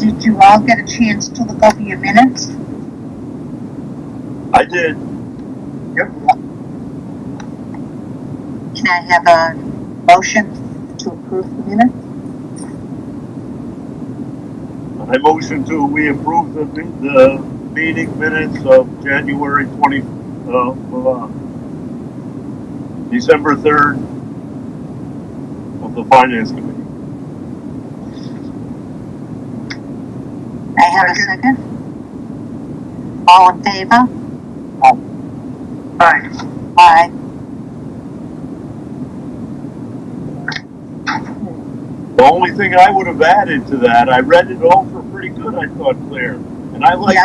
Did you all get a chance to look over your minutes? I did. Yep. Can I have a motion to approve the minutes? I motion we approve the meeting minutes of January 20, December 3rd of the Finance Committee. I have a second. All in favor? Aye. Aye. The only thing I would have added to that, I read it over pretty good, I thought, Claire. And I liked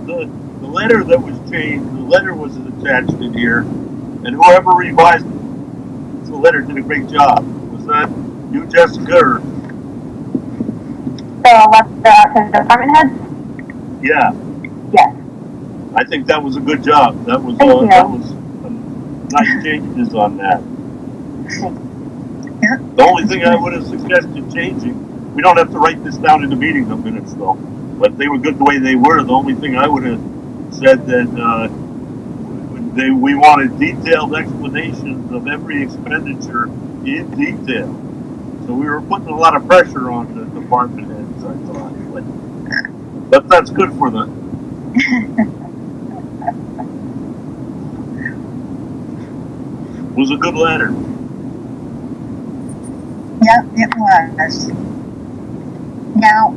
the letter that was changed. The letter was attached in here. And whoever revised the letter did a great job. Was that you, Jessica? Or? So what's the department heads? Yeah. Yes. I think that was a good job. That was nice changes on that. The only thing I would have suggested changing, we don't have to write this down in the meeting minutes though, but they were good the way they were. The only thing I would have said that we wanted detailed explanations of every expenditure in detail. So we were putting a lot of pressure on the department heads, I thought. But that's good for them. It was a good letter. Yep, it was. Now,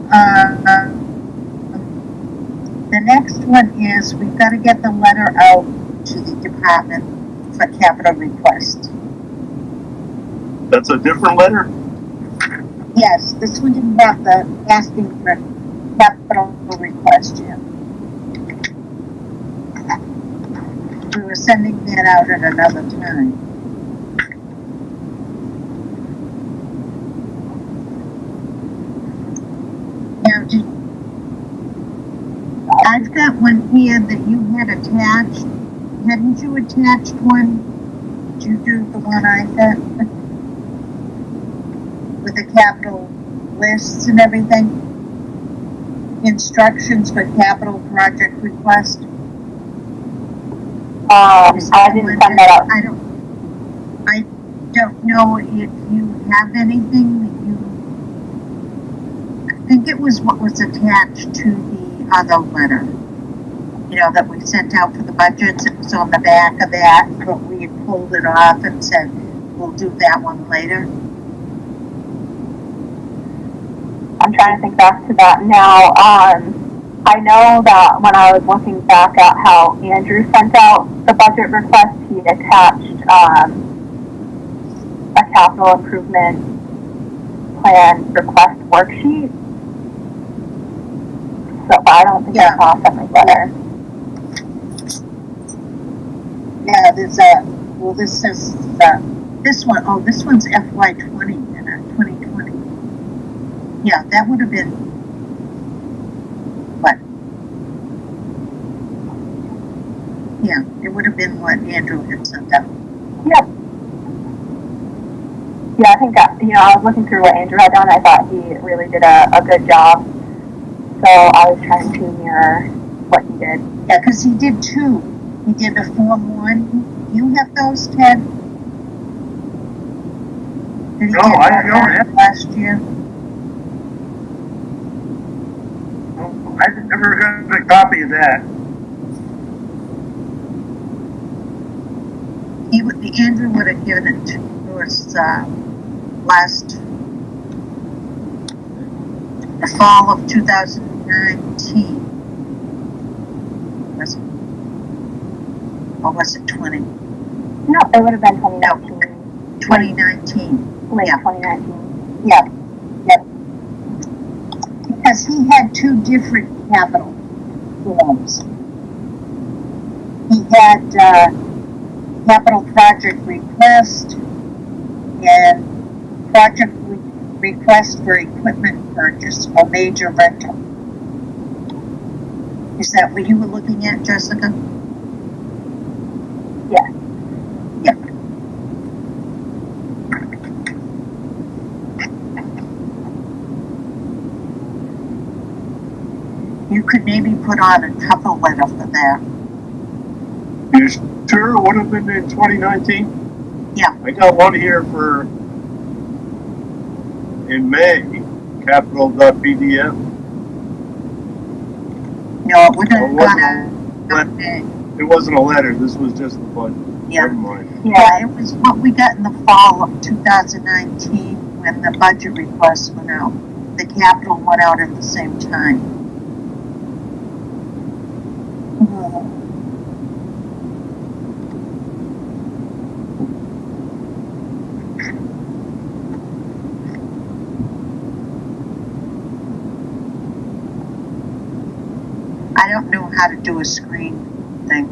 the next one is we've got to get the letter out to the department for capital request. That's a different letter? Yes, this one didn't have the asking for capital request yet. We were sending that out at another time. Now, I've got one here that you had attached. Hadn't you attached one? Did you do the one I sent? With the capital lists and everything? Instructions for capital project request? I didn't send that out. I don't know if you have anything that I think it was what was attached to the other letter, that we sent out for the budgets. It was on the back of that, but we had pulled it off and said, we'll do that one later. I'm trying to think back to that now. I know that when I was looking back at how Andrew sent out the budget request, he attached a capital improvement plan request worksheet. So, but I don't think I saw something better. Yeah, there's this is, this one, this one's FY20, 2020. Yeah, that would have been, what? Yeah, it would have been what Andrew had sent out. Yep. Yeah, I think that, I was looking through what Andrew had done. I thought he really did a good job. So I was trying to mirror what he did. Yeah, because he did two. He did a Form 1. You have those, Ted? Did he No, I don't have last year. I've never gotten a copy of that. Andrew would have given it to us the fall of 2019. Was it? Or was it 20? No, it would have been 2019. 2019. Late Yeah. 2019. Yeah. Yep. Because he had two different capital forms. He had capital project request and project request for equipment purchase or major rental. Is that what you were looking at, Jessica? Yes. Yep. could maybe put on a cover letter for that. You sure it would have been in 2019? Yeah. I got one here for in May, capital.pdf. No, it wouldn't Oh, have it gone wasn't out. It wasn't a letter, this was just the budget. Yeah. Never mind. Yeah, it was what we got in the fall of 2019 when the budget requests went out. The capital went out at the same time. I don't know how to do a screen thing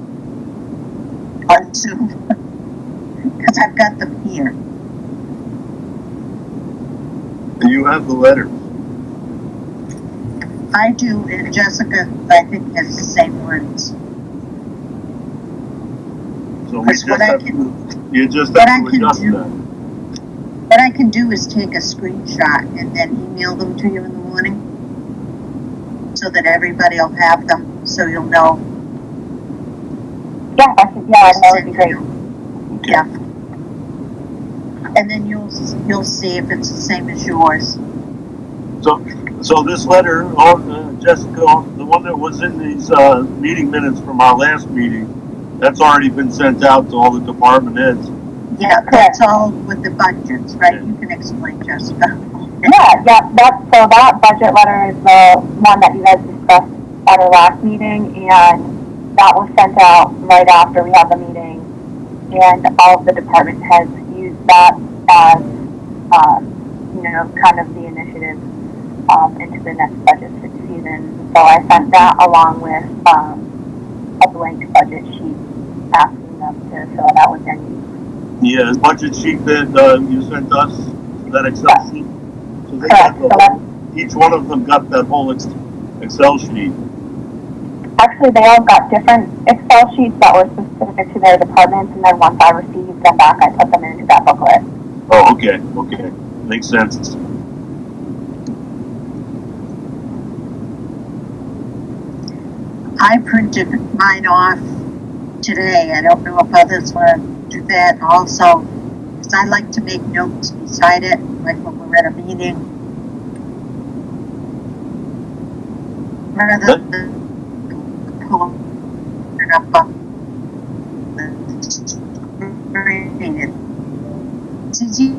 on Zoom because I've got them here. And you have the letters. I do, and Jessica, I think, has the same ones. So we That's just what I have can- to, you just what have I to can adjust do. that. What I can do is take a screenshot and then email them to you in the morning so that everybody will have them, so you'll know. Yeah, that would be great. Okay. Yeah. And then you'll see if it's the same as yours. So this letter, Jessica, the one that was in these meeting minutes from our last meeting, that's already been sent out to all the department heads. Yeah, that's all with the budgets, right? You can explain, Jessica. That budget letter is the one that you guys discussed at our last meeting, and that was sent out right after we had the meeting, and all of the department heads used that as, kind of the initiative into the next budget season. So I sent that along with a blank budget sheet asking them to fill it out with their needs. Yeah, budget sheet that you sent us, that Excel sheet. So they Correct. got each one of them got that whole Excel sheet. Actually, they all got different Excel sheets that were specific to their departments, and then once I received them back, I put them into that booklet. Oh, okay, makes sense. I printed mine off today. I don't know if others want to do that also, because I like to make notes beside it, like when we're at a meeting. Rather than pulling it up on the screen. It's easy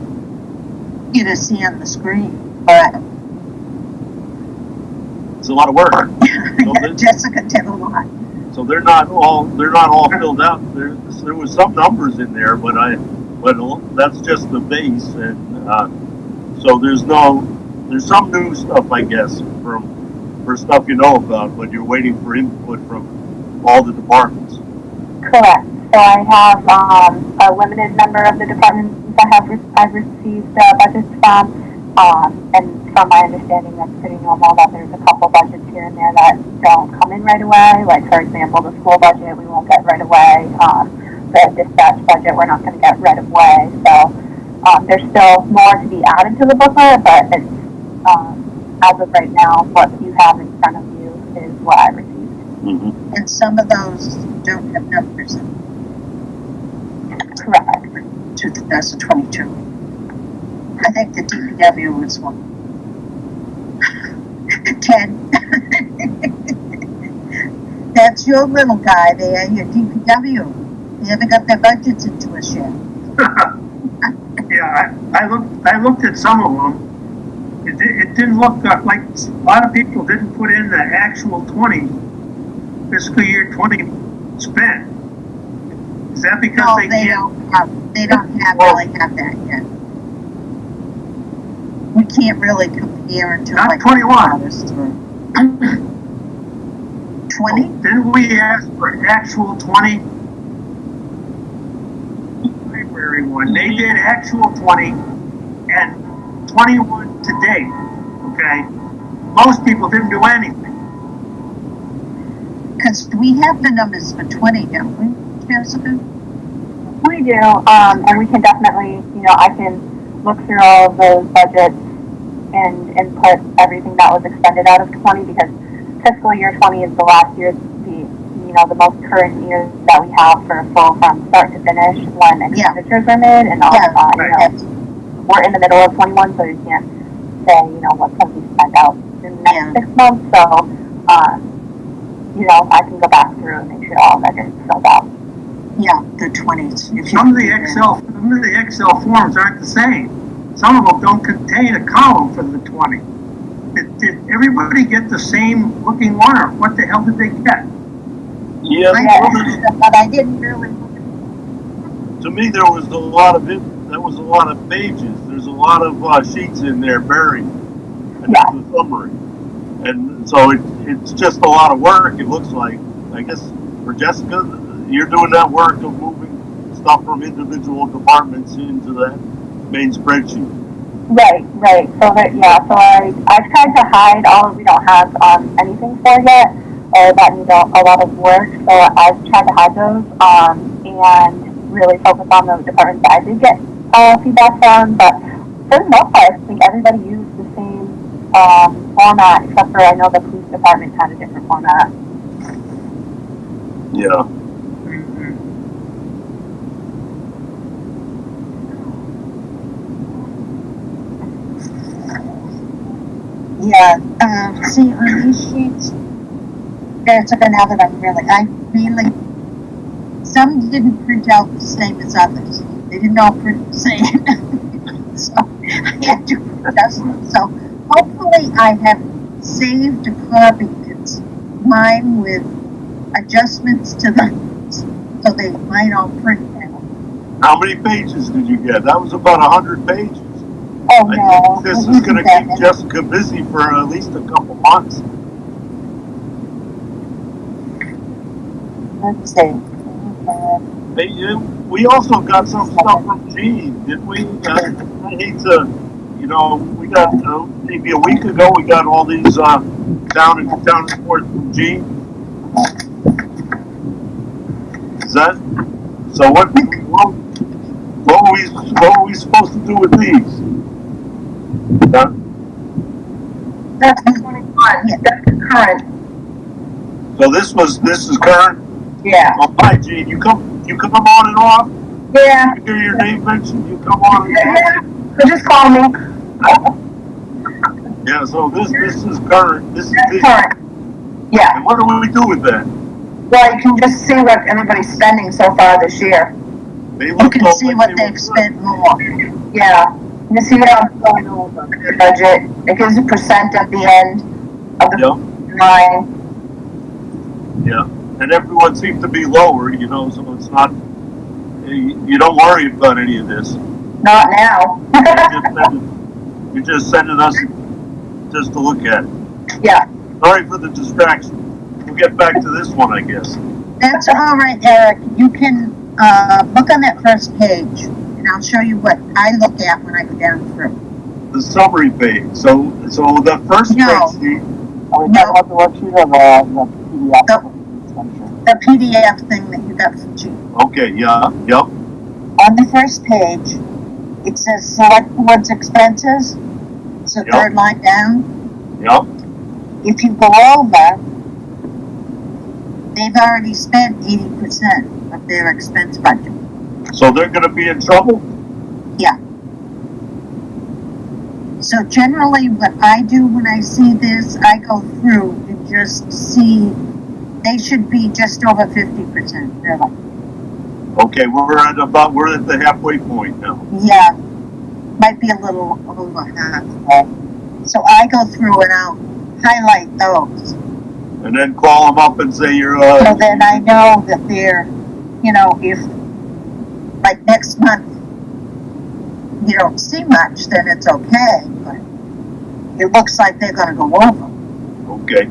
to see on the screen, but It's a lot of work. So Jessica did a lot. So they're not all filled out. There was some numbers in there, but that's just the base, and so there's some new stuff, I guess, for stuff you know about, but you're waiting for input from all the departments. Correct. So I have a limited number of the departments I've received budgets from, and from my understanding, that's pretty normal. That there's a couple budgets here and there that don't come in right away. Like, for example, the school budget we won't get right away. The dispatch budget we're not going to get right away. So there's still more to be added to the booklet, but it's as of right now, what you have in front of you is what I received. Mm-hmm. And some of those don't have numbers in Correct. 2022. I think the DPW was one. 10. That's your little guy there, your DPW. They haven't got their budgets into us yet. Yeah, I looked at some of them. It didn't look like a lot of people didn't put in the actual fiscal year 20 spent. Is that because No, they can't? they don't really have that yet. We can't really compare until Not like 21. 20? Didn't we ask for actual 20? Library one. They did actual 20 and 21 to date. Okay? Most people didn't do anything. Because we have the numbers for 20, don't we, Jessica? We do, and we can definitely, I can look through all of those budgets and put everything that was expended out of 20, because fiscal year 20 is the last year, the most current year that we have for full from start to finish when expenditures are made, and all, we're in the middle of 21, so you can't say, what's going to be spent out in the next 6 months, so, I can go back through and make sure all that gets filled out. Yeah, the 20s. Some of the Excel forms aren't the same. Some of them don't contain a column for the 20. Did everybody get the same looking one, or what the hell did they get? Yeah, but I didn't really. To me, there was a lot of pages. There's a lot of sheets in there buried, and that's the summary. And so it's just a lot of work. It looks like. I guess for Jessica, you're doing that work of moving stuff from individual departments into that main spreadsheet. Right. So that I've tried to hide all. We don't have anything for yet, or that need a lot of work. So I've tried to hide those and really focus on the departments that I did get feedback from. But for the most part, I think everybody used the same format, except for I know the police department had a different format. Yeah. Yeah, see, on these sheets, that's now that I really, some didn't print out the same as others. They didn't all print the same. So I had to adjust them. So hopefully I have saved a copy. It's mine with adjustments to them, so they might all print now. How many pages did you get? That was about 100 pages. Oh, I no. think this is going to keep Jessica busy for at least a couple months. Let's see. Hey, we also got some stuff from Gene, didn't we? I hate to, we got maybe a week ago. We got all these town reports from Gene. Is that so? What were we supposed to do with these? That's 21. Yeah, that's current. So this is current. Yeah. Oh, hi, Gene. You come on and off. Yeah. You hear your name mentioned. You come on and off. Yeah. So just call me. Yeah. So this is current. This is current. Yeah. And what do we do with that? Well, you can just see what everybody's spending so far this year. You can see what they've spent more. Yeah. You see what I'm going over the budget. It gives a percent at the end of the line. Yeah. And everyone seems to be lower, so it's not, you don't worry about any of this. Not now. You're just sending us just to look at it. Yeah. Sorry for the distraction. We'll get back to this one, I guess. That's all right, Eric. You can look on that first page, and I'll show you what I look at when I go down through. The summary page. So the first spreadsheet. Are we talking about the worksheet or the PDF? The PDF thing that you got from Gene. Okay, yeah, yep. On the first page, it says select board's expenses. It's the third line down. Yep. If you go over, they've already spent 80% of their expense budget. So they're going to be in trouble? Yeah. So generally what I do when I see this, I go through and just see they should be just over 50%, really. Okay, we're at the halfway point now. Yeah, might be a little over halfway. So I go through and I'll highlight those. And then call them up and say you're. So then I know that they're, if like next month you don't see much, then it's okay. But it looks like they're going to go over. Okay.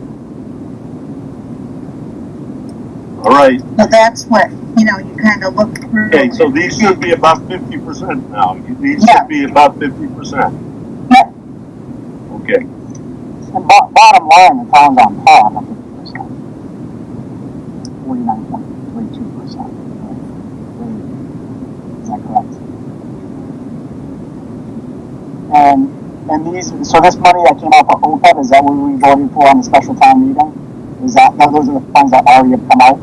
All right. So that's what, you kind of look through. Okay, so these should be about 50% now. These should be about 50%. Yep. Okay. And bottom line, the town's on par on 50%. 49.32%. Is that correct? And so this money that came out for OPEB, is that what we voted for on the special town meeting? Is that those are the funds that already have come out?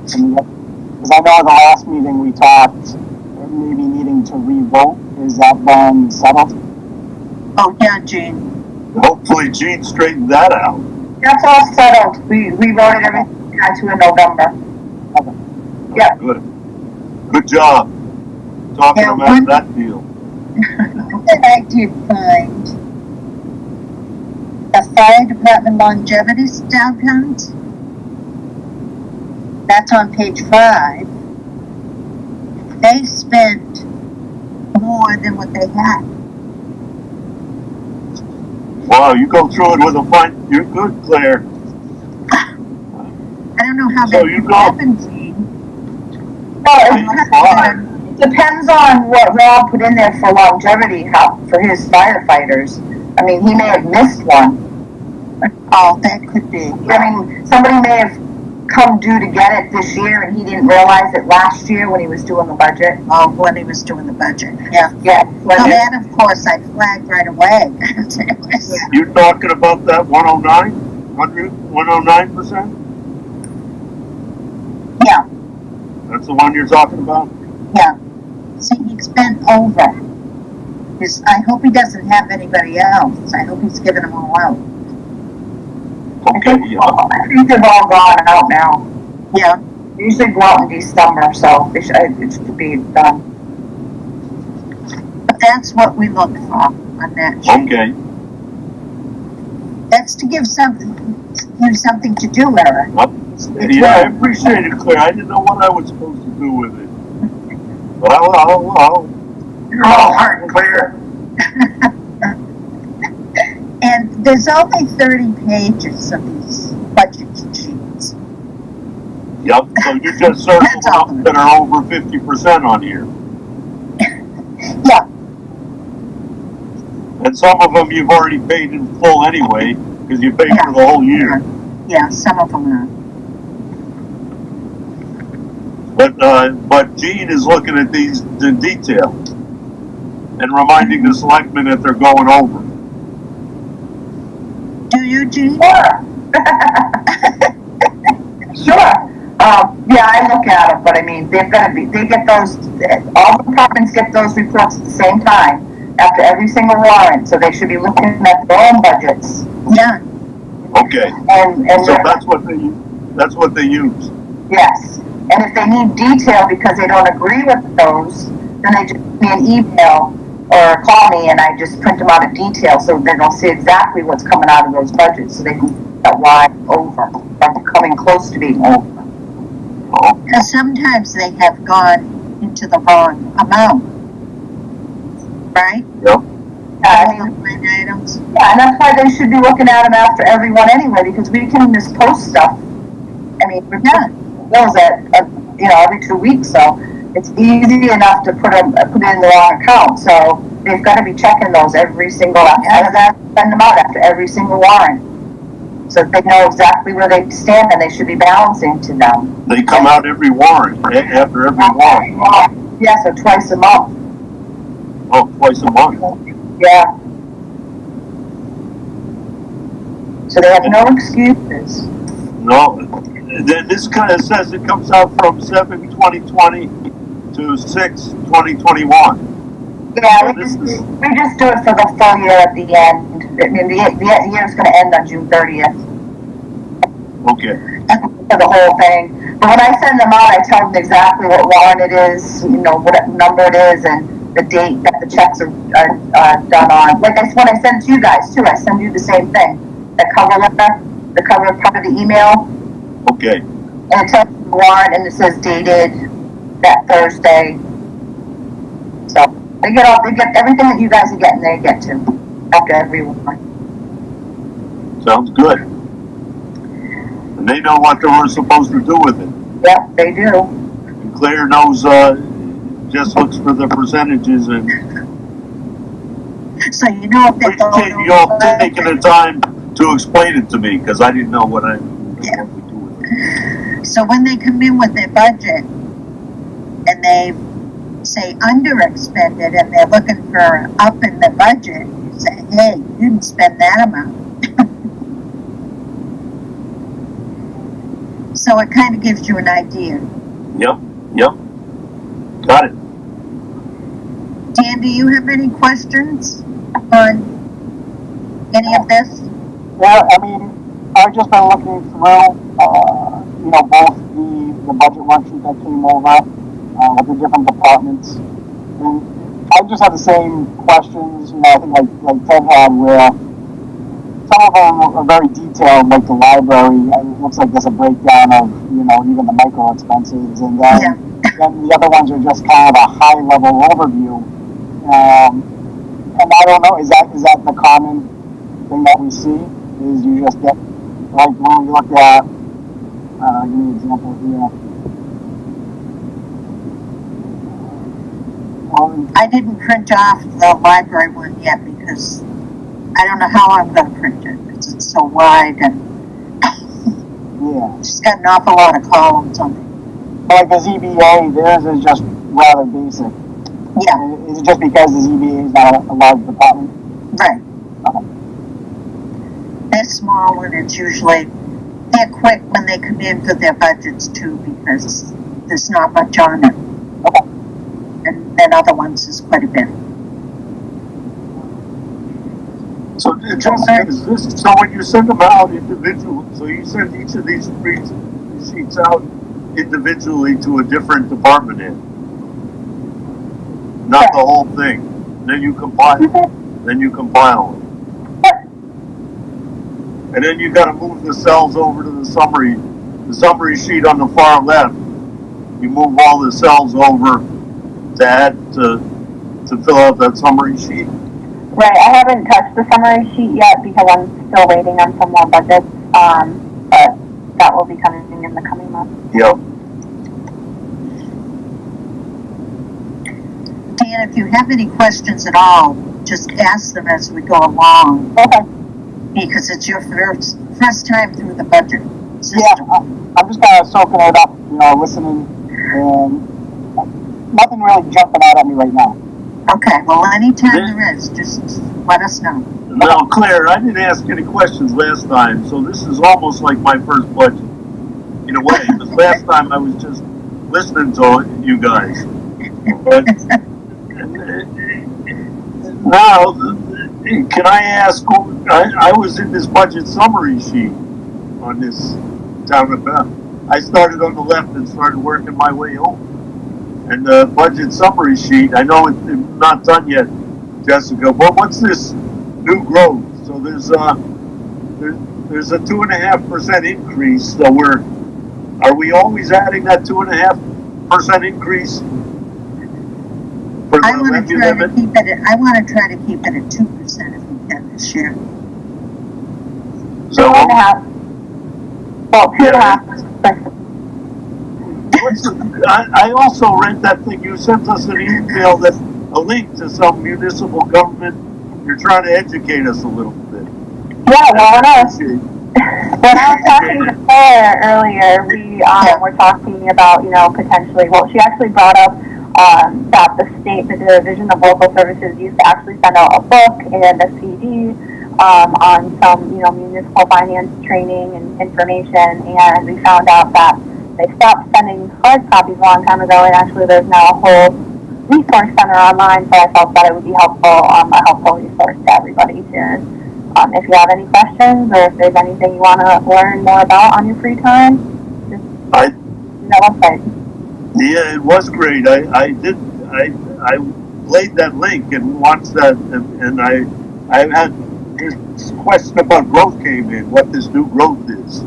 Because I know at the last meeting we talked maybe needing to re-vote. Is that been settled? Oh, yeah, Jean. Hopefully Gene straightened that out. That's all settled. We voted everything we had to in November. Okay. Yeah. Good job. Talking Yeah, about that deal. That I did find. The fire department longevity stipends. That's on page 5. They spent more than what they had. Wow, you go through it with a fine. You're good, Claire. I don't know how So that you could go. happen, Jean. Well, Page 5. it depends on what Rob put in there for longevity help for his firefighters. I mean, he may have missed one. Oh, that could be. I mean, somebody may have come due to get it this year and he didn't realize it last year when he was doing the budget. Oh, when he was doing the budget. Yeah. Yeah. Well, that, of course, I flagged right away. It was- You're talking about that 109? 109%? Yeah, That's the one you're talking about? yeah. See, he spent over. I hope he doesn't have anybody else. I hope he's giving them all out. Okay, yeah. I think they've all gone out now. Yeah. They usually go out in December, so it should be done. But that's what we look for on that sheet. Okay. That's to give you something to do, Eric. Yeah, I appreciate it, Claire. I didn't know what I was supposed to do with it. But I'll. You're all heart, Claire. And there's only 30 pages of these budget sheets. Yep, so you just circled That's all. them that are over 50% on here. Yeah, And some of them you've already paid in full anyway, because you paid for the whole year. yeah, some of them are. But Gene is looking at these in detail and reminding the selectmen that they're going over. Do you, Jean? Sure. Yeah, I look at them, but I mean, they get those, all the departments get those reports at the same time after every single warrant, so they should be looking at their own budgets. Yeah. Okay, And so that's what they use. yes. And if they need detail because they don't agree with those, then they just send me an email or call me and I just print them out in detail so they don't see exactly what's coming out of those budgets so they can see that why over or coming close to being over. Because sometimes they have gone into the wrong amount. Right? Yep. I mean, Line items. yeah, and that's why they should be looking at them after every one anyway, because we can just post stuff. I mean, we're not those every 2 weeks, so it's easy enough to put in the wrong account. So they've got to be checking those every single after that, send them out after every single warrant, so they know exactly where they stand and they should be balancing to them. They come out every warrant, after every warrant. Yeah, so twice a month. Oh, twice a month. Yeah. So they have no excuses. No, then this kind of says it comes out from 7/2020 to 6/2021. Yeah, So we this just is- do it for the full year at the end. I mean, the year's going to end on June 30th Okay, for the whole thing. But when I send them out, I tell them exactly what warrant it is, what number it is, and the date that the checks are done on. Like when I send to you guys too, I send you the same thing. The cover letter, the cover part of the email, okay. and it tells the warrant and it says dated that Thursday. So they get everything that you guys are getting, they get to after every warrant. Sounds good. And they know what they were supposed to do with it. Yep, they do. And Claire knows, just looks for the percentages and So you know if they're appreciate going you all over. taking the time to explain it to me, because I didn't know what I was Yeah. supposed to do with it. So when they come in with their budget and they say under expended and they're looking for up in the budget, you say, hey, you didn't spend that amount. so it kind of gives you an idea. Yep. Got it. Dan, do you have any questions on any of this? Yeah, I mean, I've just been looking through, both the budget worksheet that came over, with the different departments. And I just have the same questions, I think like Ted had, where some of them are very detailed, like the library. It looks like there's a breakdown of, even the micro expenses. And then, then the other ones are just kind of a high level overview. And I don't know, is that the common thing that we see? Is you just get, like when we look at, give me an example here. I didn't print off the library one yet because I don't know how I'm going to print it because it's so wide and it's got an awful lot of columns on it. Like the ZBA, theirs is just rather basic. Yeah. Is it just because the ZBA is not a large department? Right. Okay. They're small and it's usually, they're quick when they come in for their budgets too because there's not much on it. Okay. And then other ones is quite a bit. So, Jessica, is this, so when you send them out individually, so you send each of these three sheets out individually to a different department head? Not the whole thing. Then you compile them. And then you got to move the cells over to the summary sheet on the far left. You move all the cells over to add to fill out that summary sheet. Right, I haven't touched the summary sheet yet because I'm still waiting on some more budgets, but that will be coming in the coming months. Yep. Dan, if you have any questions at all, just ask them as we go along. Okay. Because it's your first time through the budget system. Yeah, I'm just kind of soaking it up, listening, and nothing really jumping out at me right now. Okay, well, anytime there is, just let us know. Now, Claire, I didn't ask any questions last time, so this is almost like my first budget, in a way. Because last time I was just listening to you guys. But now, can I ask, I was in this budget summary sheet on this town of Beth. I started on the left and started working my way home. And the budget summary sheet, I know it's not done yet, Jessica, but what's this new growth? So there's a 2.5% increase. So are we always adding that 2.5% increase? I want to try to keep it at 2% if we can this year. So 2.5. Well, 2.5%. I also read that thing. You sent us an email a link to some municipal government. You're trying to educate us a little bit. Yeah, well, when I was talking to Claire earlier, we were talking about, potentially, well, she actually brought up that the Division of Local Services used to actually send out a book and a CD on some, municipal finance training and information, and we found out that they stopped sending hard copies a long time ago, and actually there's now a whole resource center online, so I felt that it would be helpful, a helpful resource to everybody to, if you have any questions or if there's anything you want to learn more about on your free time, just the website. Yeah, it was great. I played that link and watched that, and I had this question about growth came in, what this new growth is.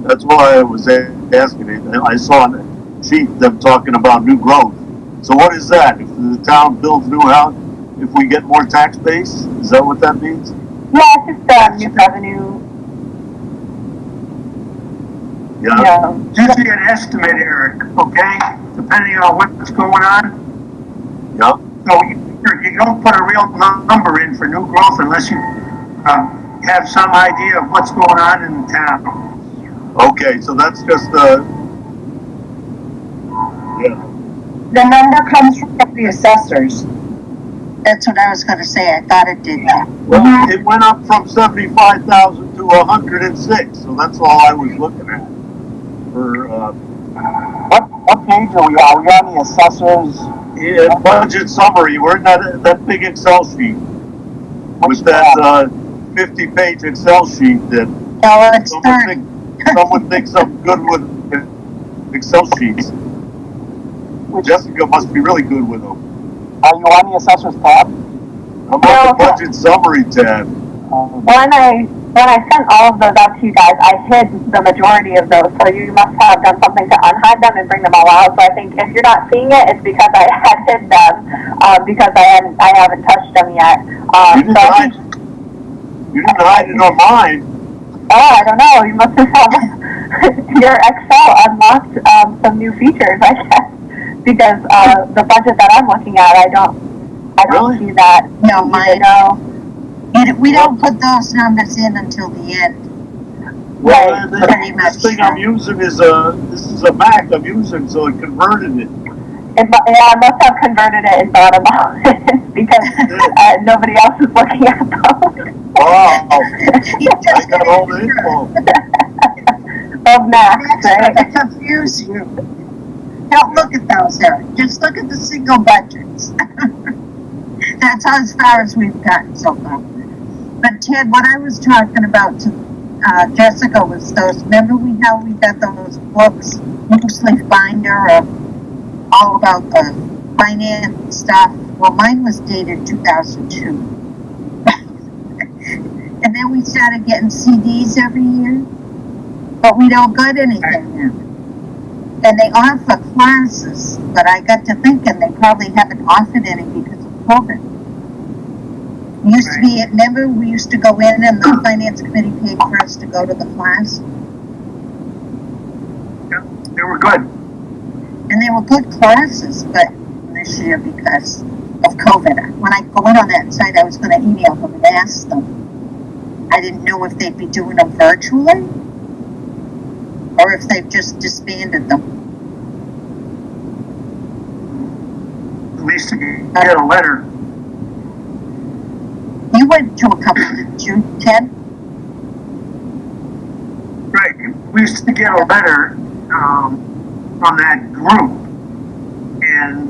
That's why I was asking it. I saw on the sheet them talking about new growth. So what is that? If the town builds new house, if we get more tax base, is that what that means? Yeah, it's just new revenue. Yeah. Usually an estimate, Eric, okay? Depending on what's going on. Yeah. So you don't put a real number in for new growth unless you have some idea of what's going on in the town. Okay, so that's just The number comes from the assessors. That's what I was going to say. I thought it did that. Well, it went up from 75,000 to 106, so that's all I was looking at. for, What page are we on? Are we on the assessors? yeah, budget summary. We're in that big Excel sheet. Which With that, 50-page Excel sheet that No, it's 30. someone thinks I'm good with Excel sheets. Jessica must be really good with them. Are you on the assessors tab? I'm on the budget summary tab. When I sent all of those out to you guys, I hid the majority of those, so you must have done something to unhide them and bring them all out. So I think if you're not seeing it, it's because I had hid them, because I haven't touched them yet. You didn't hide it on mine. Oh, I don't know. You must have your Excel unlocked some new features, I guess, because the budget that I'm looking at, I don't Really? see that. No, mine. No. We don't put those numbers in until the end. Well, Right. Pretty much. this thing I'm using is a Mac I'm using, so it converted it. I must have converted it and thought about it because nobody else is looking at those. Wow. You I just got all the info. Of Max, That's right? to confuse you. Don't look at those, Eric. Just look at the single budgets. That's as far as we've gotten so far. But Ted, what I was talking about to Jessica was those, remember how we got those books, loose leaf binder of all about the finance stuff? Well, mine was dated 2002. And then we started getting CDs every year, but we don't get anything now. And they offer classes, but I got to thinking they probably haven't offered any because of COVID. Used to be, remember we used to go in and the finance committee paid for us to go to the class? Yeah, they were good. And they were good classes, but this year because of COVID, when I go in on that site, I was going to email them and ask them. I didn't know if they'd be doing them virtually or if they've just disbanded them. At least you get a letter. You went to a couple, didn't you, Ted? Right. We used to get a letter from that group, and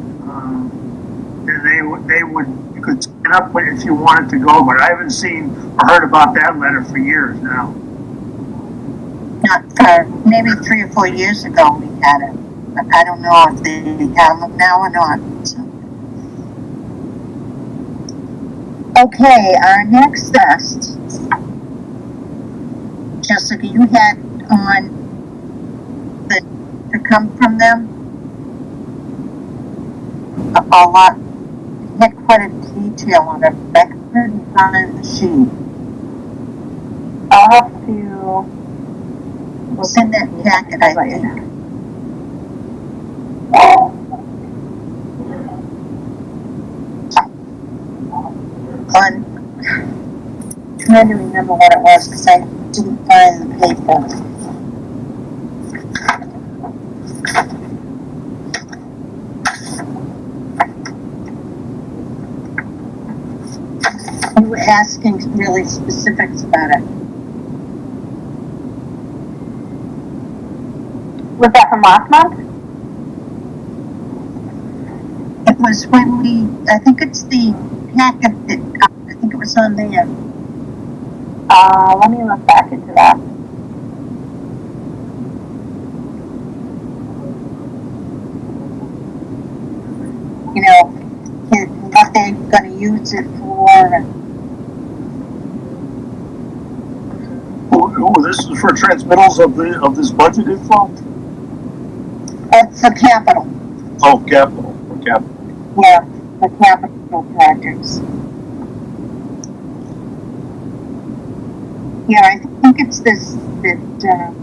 then they would you could sign up if you wanted to go. But I haven't seen or heard about that letter for years now. Not for maybe 3 or 4 years ago we had it, but I don't know if they have them now or not. So. Okay, our next test. Jessica, you had on to come from them. A lot, had quite a detail on it, but I couldn't find the sheet. I'll have to. It was in that packet, I think. I'm trying to remember what it was because I didn't find the paper. You were asking really specifics about it. Was that from last month? It was when I think it's the packet that, I think it was on there. Let me look back into that. You know, what they're going to use it for. Oh, this is for transmittals of this budget info? It's the capital. Oh, capital, for capital. Yeah, the capital projects. Yeah, I think it's this that.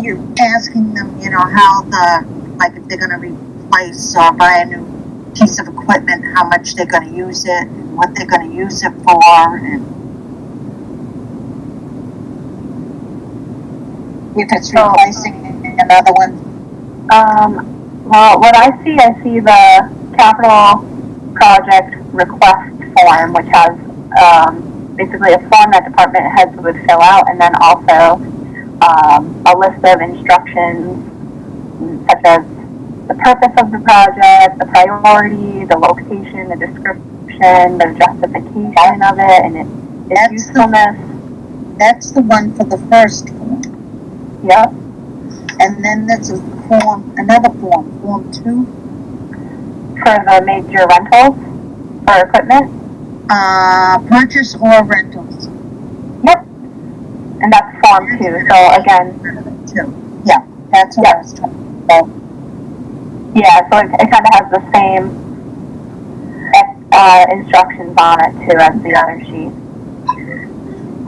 You're asking them, you know, how like if they're going to replace or buy a new piece of equipment, how much they're going to use it, what they're going to use it for, and if it's replacing another one. Well, what I see the capital project request form, which has basically a form that department heads would fill out, and then also a list of instructions such as the purpose of the project, the priority, the location, the description, the justification of it, and its usefulness. That's the one for the first form. Yep. And then there's a form, another form, Form 2. For the major rentals for equipment. Purchase or rentals. Yep. And that's Form 2. So again. 2. Yeah, that's what I was talking about. Yeah, so it kind of has the same instructions on it too as the other sheet.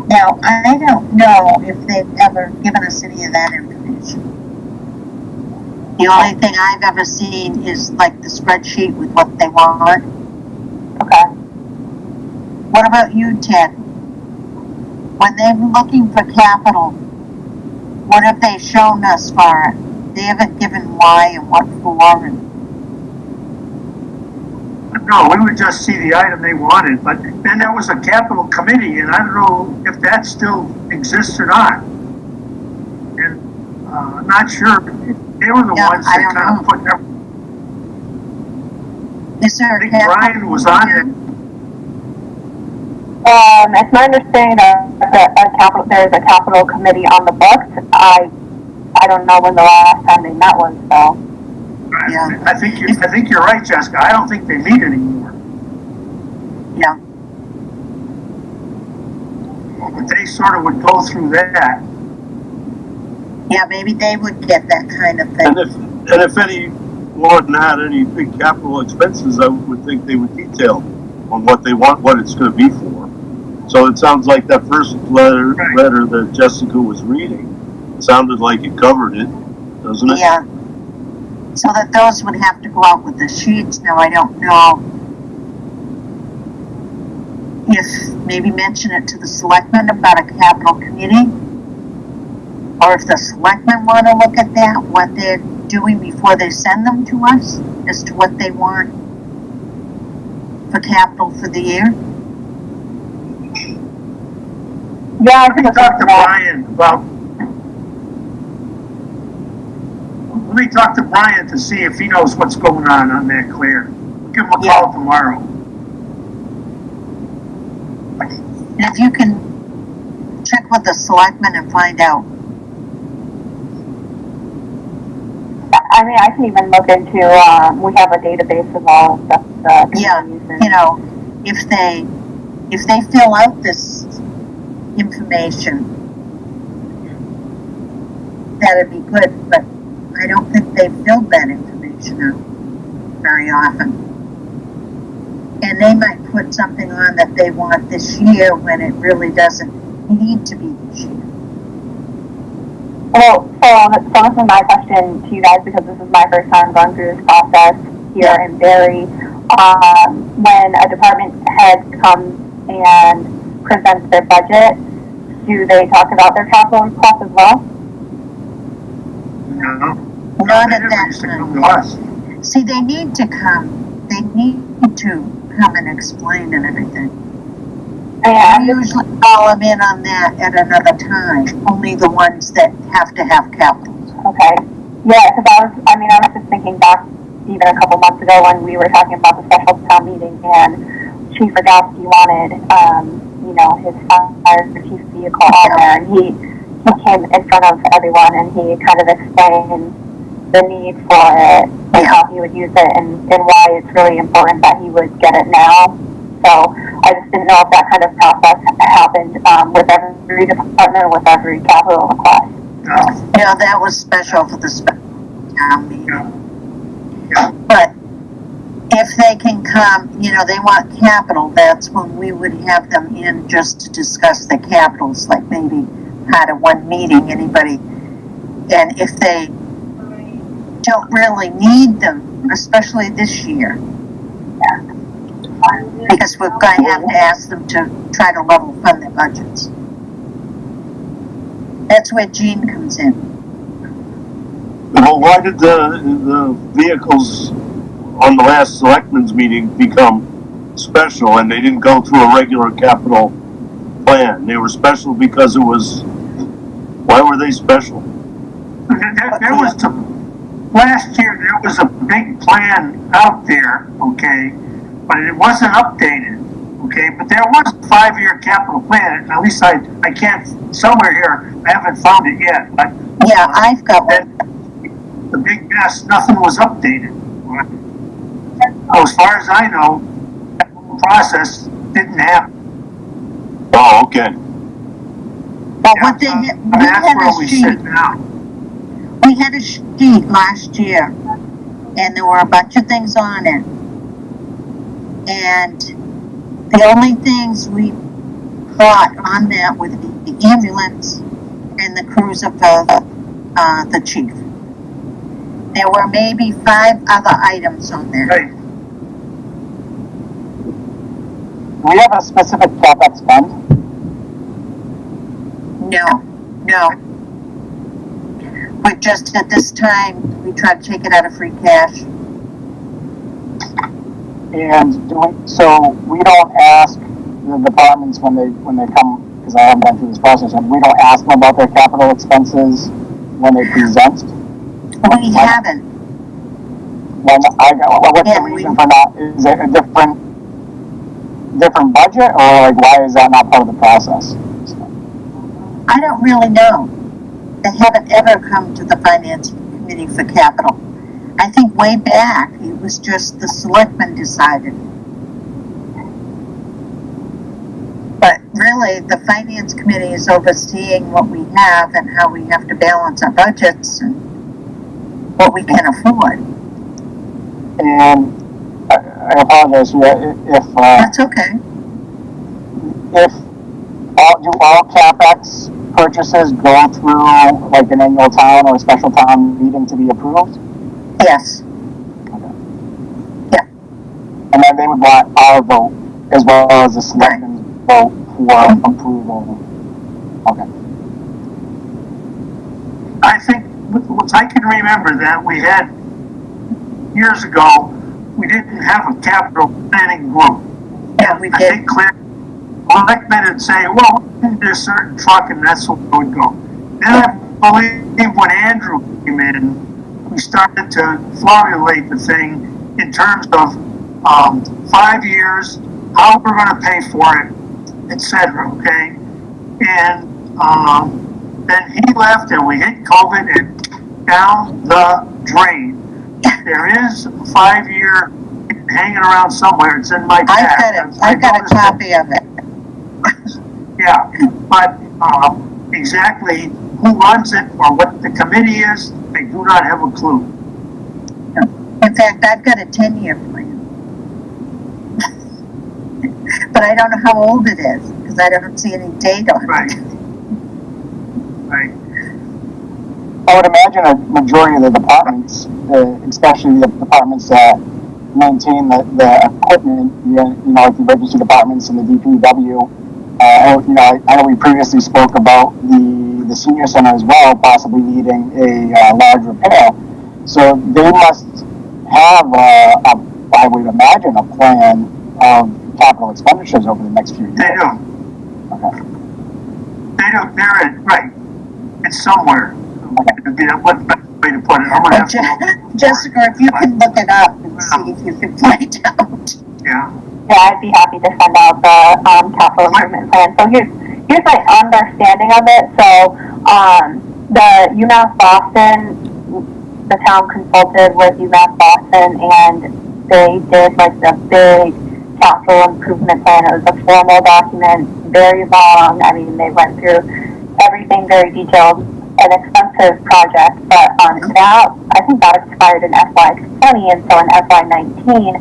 Now, I don't know if they've ever given us any of that information. The only thing I've ever seen is like the spreadsheet with what they want. Okay. What about you, Ted? When they're looking for capital, what have they shown us for it? They haven't given why and what for. And No, we would just see the item they wanted, but then there was a capital committee, and I don't know if that still exists or not. And I'm not sure. They were the ones that kind of put their. is there I think Brian was on it. It's my understanding that there's a capital committee on the books. I don't know when the last time they met was, so. Yeah. I think you're right, Jessica. I don't think they meet anymore. Yeah. But they sort of would go through that. Yeah, maybe they would get that kind of thing. And if anyone had any big capital expenses, I would think they would detail on what they want, what it's going to be for. So it sounds like that first letter that Jessica was reading sounded like it covered it, doesn't it? Yeah. So that those would have to go out with the sheets. Now, I don't know if maybe mention it to the selectmen about a capital committee, or if the selectmen want to look at that, what they're doing before they send them to us, as to what they want for capital for the year. Yeah, Let me talk to Brian about. Let me talk to Brian to see if he knows what's going on that clear. We'll give him a call tomorrow. And if you can check with the selectmen and find out. I mean, I can even look into, we have a database of all of the communities. You know, if they fill out this information, that'd be good, but I don't think they filled that information out very often. And they might put something on that they want this year when it really doesn't need to be this year. Well, so this is my question to you guys, because this is my first time going through this process here in Barre. When a department head comes and presents their budget, do they talk about their capital request as well? No. Not at that time. time. See, they need to come. They need to come and explain and everything. And we usually call them in on that at another time. Only the ones that have to have capital. Okay. Yeah, because I was just thinking back even a couple months ago when we were talking about the special town meeting, and Chief Radowski wanted, his fire chief vehicle on there, and he came in front of everyone and he kind of explained the need for it and how he would use it and why it's really important that he would get it now. So I just didn't know if that kind of process happened with every department or with every capital request. Yeah, that was special for the special town meeting. Yeah. But if they can come, they want capital, that's when we would have them in just to discuss the capitals, like maybe part of one meeting, anybody. And if they don't really need them, especially this year, because we're going to have to ask them to try to level fund their budgets. That's where Gene comes in. Well, why did the vehicles on the last selectmen's meeting become special and they didn't go through a regular capital plan. They were special because it was, why were they special? There was last year, there was a big plan out there, okay, but it wasn't updated, okay, but there was a 5-year capital plan, at least I can't, somewhere here, I haven't found it yet, but. Yeah, I've got one. The big mess, nothing was updated. So as far as I know, that whole process didn't happen. Oh, okay. But what they, we That's had where a we sheet, sit now. we had a sheet last year, and there were a bunch of things on it. And the only things we got on that were the ambulance and the cruiser for the chief. There were maybe 5 other items on there. Right. Do we have a specific CapEx spend? No. But just at this time, we try to take it out of free cash. And so we don't ask the departments when they come, because I haven't been through this process, and we don't ask them about their capital expenses when they present. We haven't. What's Yeah, the reason for not? Is it a different budget, or like why is that not part of the process? I don't really know. They haven't ever come to the finance committee for capital. I think way back, it was just the selectmen decided. But really, the finance committee is overseeing what we have and how we have to balance our budgets and what we can afford. And I apologize if That's okay. do all CapEx purchases go through like an annual town or a special town meeting to be approved? Yes. Okay. Yeah. And then they would want our vote as well as the selectmen's vote for approval. Okay. I think, what I can remember that we had, years ago, we didn't have a capital planning group. Yeah, we I did. think selectmen would say, well, there's a certain truck and that's where we would go. Then I believe when Andrew came in, we started to formulate the thing in terms of 5 years, how we're going to pay for it, etc. Okay, and then he left, and we hit COVID, and down the drain. There is a 5-year hanging around somewhere. It's in my bag. I've got a copy of it. Yeah, but exactly who runs it or what the committee is, I do not have a clue. In fact, I've got a 10-year plan. But I don't know how old it is, because I don't see any date on it. Right. Right. I would imagine a majority of the departments, especially the departments that maintain the equipment, like the emergency departments and the DPW. I know we previously spoke about the senior center as well, possibly needing a large repair. So they must have, I would imagine, a plan of capital expenditures over the next few years. They do. Okay. They do. They're in, right. It's somewhere. Okay. It'd be one way to put it. I'm gonna have to look. Jessica, if you can look it up and see if you can find out. Yeah. Yeah, I'd be happy to send out the capital improvement plan. So here's my understanding of it. So the UMass Boston, the town consulted with UMass Boston, and they did like the big capital improvement plan. It was a formal document, very long. I mean, they went through everything very detailed, an expensive project, but that, I think that expired in FY20, and so in FY19,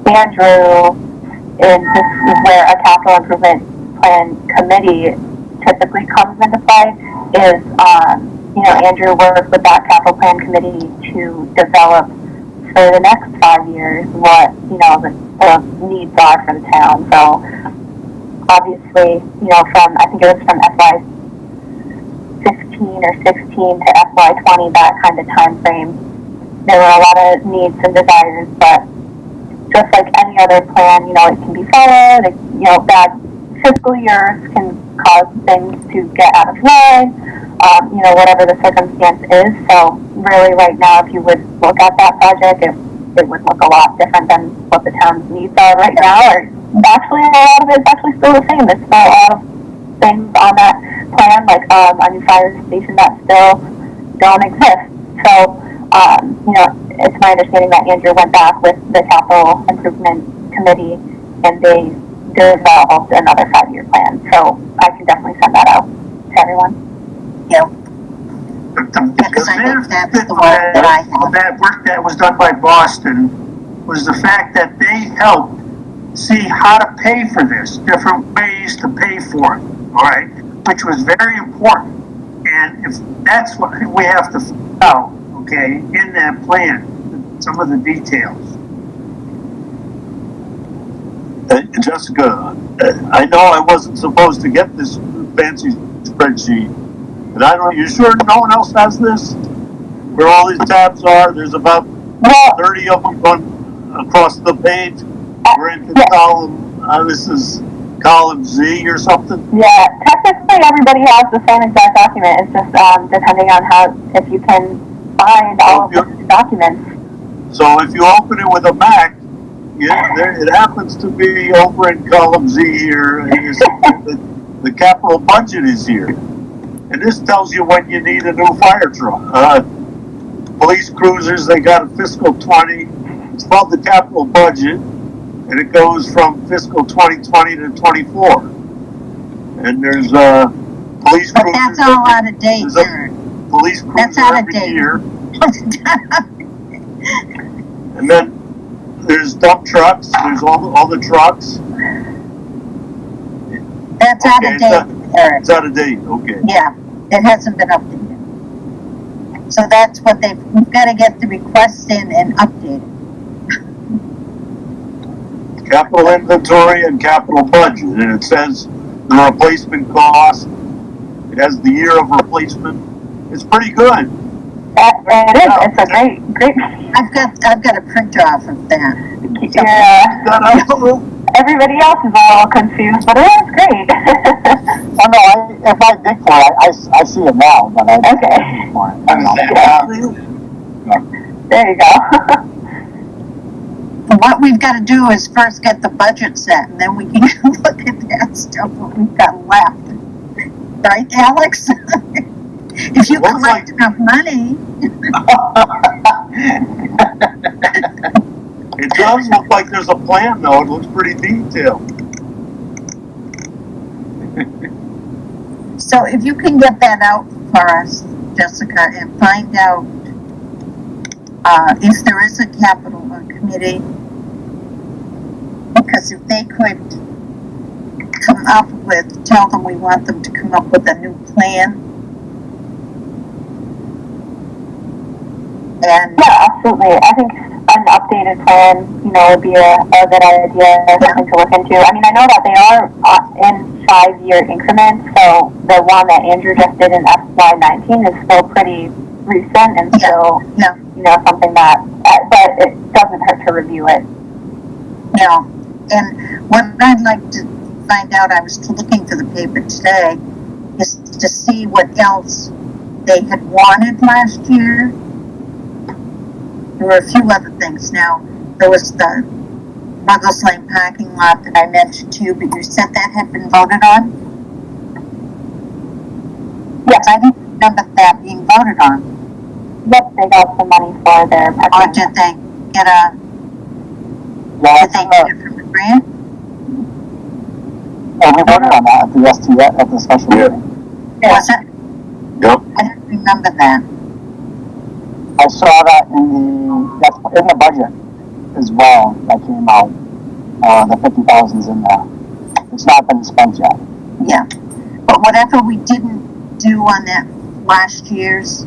Andrew, and this is where a capital improvement plan committee typically comes into play, is, Andrew worked with that capital plan committee to develop for the next 5 years what, the needs are for the town. So obviously, I think it was from FY15 or 16 to FY20, that kind of time frame, there were a lot of needs and desires, but just like any other plan, you know, it can be followed, you know, bad fiscal years can cause things to get out of line, you know, whatever the circumstance is. So really right now, if you would look at that project, it would look a lot different than what the town's needs are right now. Or actually, a lot of it's actually still the same. There's still a lot of things on that plan, like a new fire station that still don't exist. So, you know, it's my understanding that Andrew went back with the capital improvement committee and they developed another 5-year plan. So I can definitely send that out to everyone. Yeah. The I think that's benefit the one that I have. of that work that was done by Boston was the fact that they helped see how to pay for this, different ways to pay for it, all right, which was very important. And if that's what we have to find out, okay, in that plan, some of the details. Jessica, I know I wasn't supposed to get this fancy spreadsheet, but I don't. You sure no one else has this? Where all these tabs are? There's about 30 of them going across the page. We're into column. This is column Z or something. Yeah, technically everybody has the same exact document. It's just depending on how if you can find all of the documents. So if you open it with a Mac, it happens to be over in column Z here, and the capital budget is here. And this tells you when you need a new fire truck. Police cruisers, they got a fiscal 20. It's called the capital budget, and it goes from fiscal 2020 to 24. And there's police cruisers. But that's all out of date, Eric. Police cruiser that's out of every date. year. And then there's dump trucks. There's all the trucks. That's out of date, Eric. It's out of date. Okay. Yeah, it hasn't been updated. So that's what we've got to get the requests in and update it. Capital inventory and capital budget, and it says the replacement cost. It has the year of replacement. It's pretty good. It is. It's a great. I've got a printer off of that. Yeah. Everybody else is a little confused, but it is great. Oh no, if I dig for it, I see it now, but I Okay. dig for it. There you go. What we've got to do is first get the budget set, and then we can look at that stuff what we've got left. Right, Alex? If you collect enough money. It does look like there's a plan, though. It looks pretty detailed. So if you can get that out for us, Jessica, and find out if there is a capital committee, because if they could come up with, tell them we want them to come up with a new plan. And yeah, absolutely. I think an updated plan, you know, would be a good idea, something to look into. I mean, I know that they are in 5-year increments, so the one that Andrew just did in FY19 is still pretty recent and still, you know, something that, but it doesn't hurt to review it. Yeah, and what I'd like to find out, I was looking through the paper today, is to see what else they had wanted last year. There were a few other things. Now, there was the Ruggles Lane parking lot that I mentioned to you, but you said that had been voted on? Yes. I didn't remember that being voted on. Yep, they got some money for their parking. Or did they get a, did they get it from the grant? Oh, we voted on that at the special meeting. Was it? Yep. I didn't remember that. I saw that that's in the budget as well. That came out. The 50,000's in there. It's not been spent yet. Yeah, but whatever we didn't do on that last year's,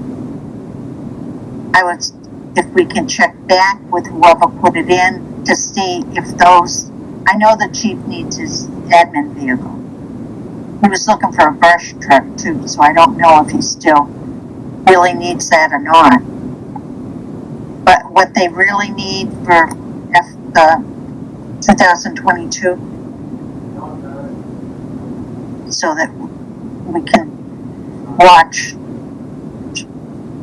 if we can check back with whoever put it in to see if those, I know the chief needs his admin vehicle. He was looking for a brush truck too, so I don't know if he still really needs that or not. But what they really need for the 2022, so that we can watch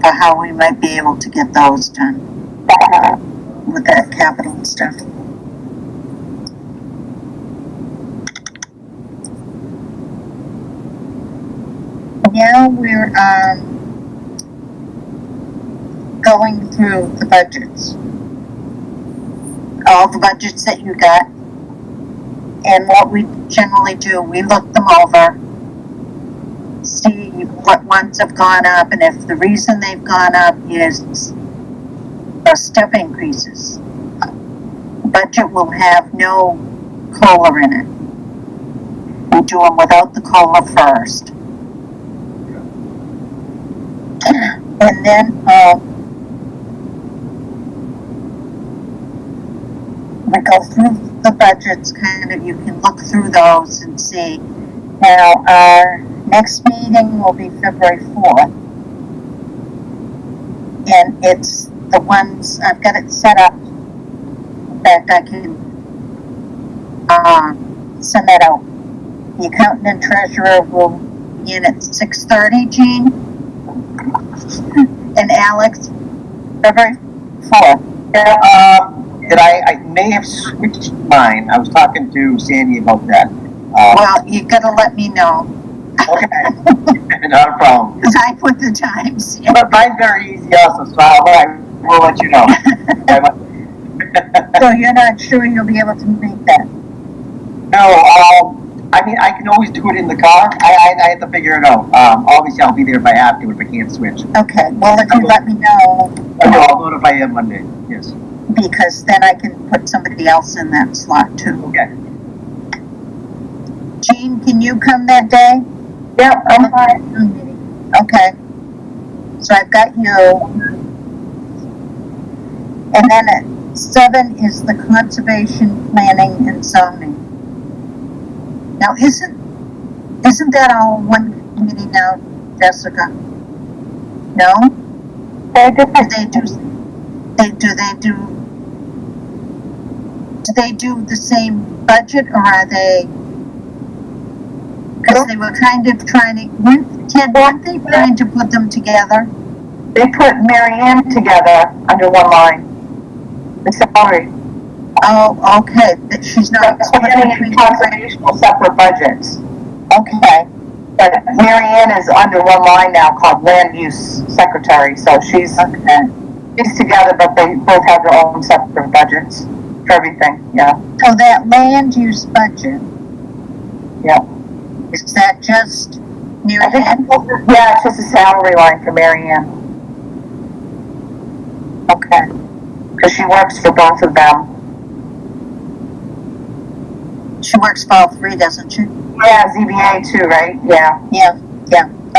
for how we might be able to get those done with that capital stuff. Now we're going through the budgets. All the budgets that you got. And what we generally do, we look them over, see what ones have gone up, and if the reason they've gone up is step increases. The budget will have no COLA in it. We do them without the COLA first. And then we go through the budgets, kind of, you can look through those and see. Now, our next meeting will be February 4th. And it's the ones, I've got it set up that I can send that out. The accountant and treasurer will be in at 6:30, Jean. And Alex, February 4th. I may have switched mine. I was talking to Sandy about that. Well, you gotta let me know. Okay, not a problem. Because I put the times in. But mine's very easy also, so I will let you know. So you're not sure you'll be able to make that? No, I mean, I can always do it in the car. I have to figure it out. Obviously, I'll be there if I have to, if I can't switch. Okay, well, if you let me know. I'll notify you Monday, yes. Because then I can put somebody else in that slot too. Okay. Jean, can you come that day? Yep, I'm fine. Okay. So I've got you. And then at 7 is the conservation planning and zoning. Now, isn't that all one committee now, Jessica? No? They're different. Do they do the same budget, or are they? Because they were kind of trying to, weren't they trying to put them together? They put Mary Ann together under one line. The salary. Oh, okay, that she's not Planning and conservation separate budgets. Okay, But Mary Ann is under one line now called land use secretary, so she's together, but they both have their own separate budgets for everything, yeah. so that land use budget, Yeah. is that just Mary I think, Ann? yeah, it's just a salary line for Mary Ann. Okay, Because she works for both of them. she works for all three, doesn't she? Yeah, ZBA too, right? Yeah. Yeah,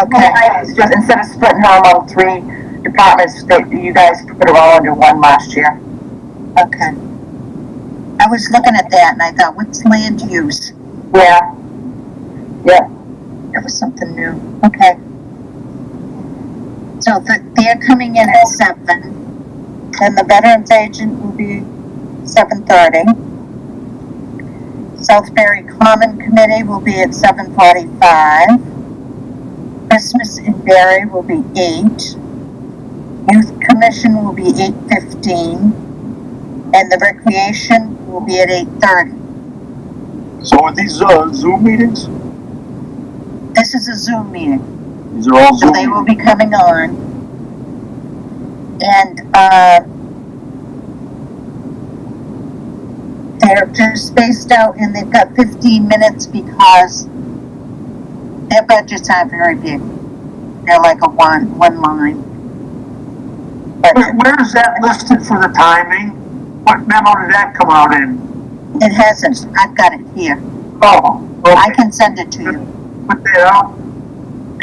okay. It's just, instead of splitting her among 3 departments, that you guys put her all under one last year. Okay. I was looking at that and I thought, what's land use? Yeah. Yep. That was something new. Okay. So they're coming in at 7, and the Veterans Agent will be 7:30. Southbury Common Committee will be at 7:45. Christmas in Barre will be 8. Youth Commission will be 8:15. And the Recreation will be at 8:30. So are these Zoom meetings? This is a Zoom meeting. These are all So Zoom they will meetings? be coming on. And they're spaced out, and they've got 15 minutes because their budgets aren't very big. They're like a one line. Where is that listed for the timing? What memo did that come out in? It hasn't. I've got it here. Oh, okay. I can send it to you. Put that out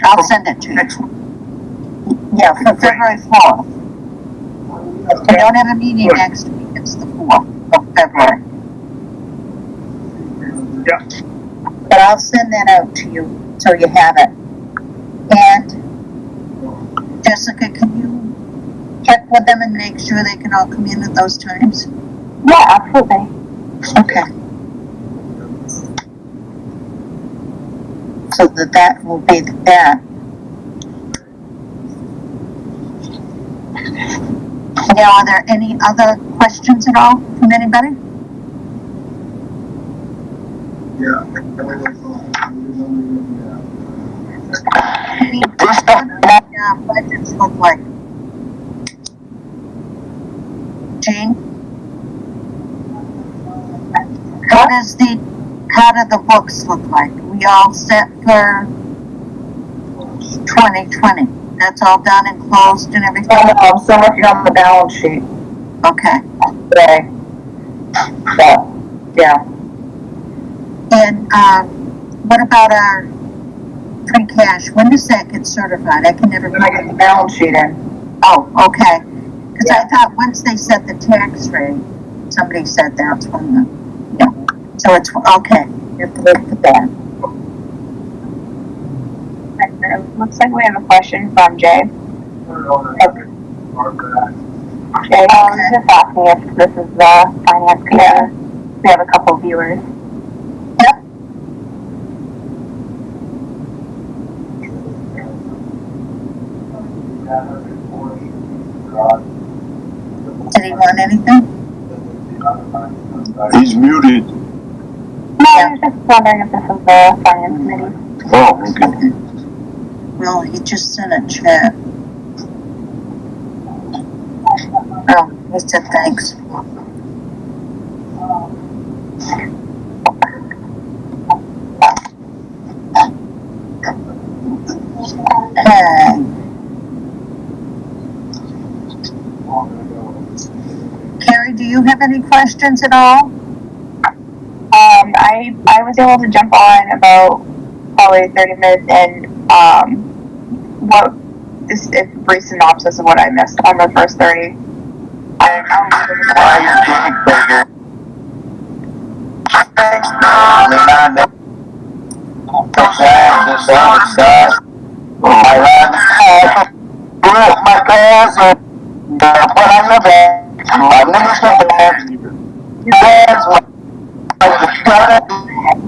I'll send it to you. next week. Yeah, for February 4th. We don't have a meeting Good. next week. It's the 4th of February. Yeah. But I'll send that out to you so you have it. And Jessica, can you check with them and make sure they can all come in at those times? Yeah, absolutely. Okay. So that will be that. Now, are there any other questions at all from anybody? What do budgets look like? Jean? How do the books look like? We all set for 2020? That's all done and closed and everything? I'm still working on the balance sheet Okay. today. So, yeah. And, what about our free cash? When does that get certified? I can never. When I get the balance sheet in. Oh, okay. Because I thought once they set the tax rate, somebody said that's when the, yeah. So it's, okay. You have to wait for that. Looks like we have a question from Jay. Jay, I was just asking if this is the finance committee. We have a couple viewers. Yep. Did he want anything? He's muted. No, I was just wondering if this is the finance committee. Oh, okay. Well, he just sent a chat. Oh, he said thanks. Carrie, do you have any questions at all? I was able to jump on about probably 30 minutes and what this is a brief synopsis of what I missed on the first 30.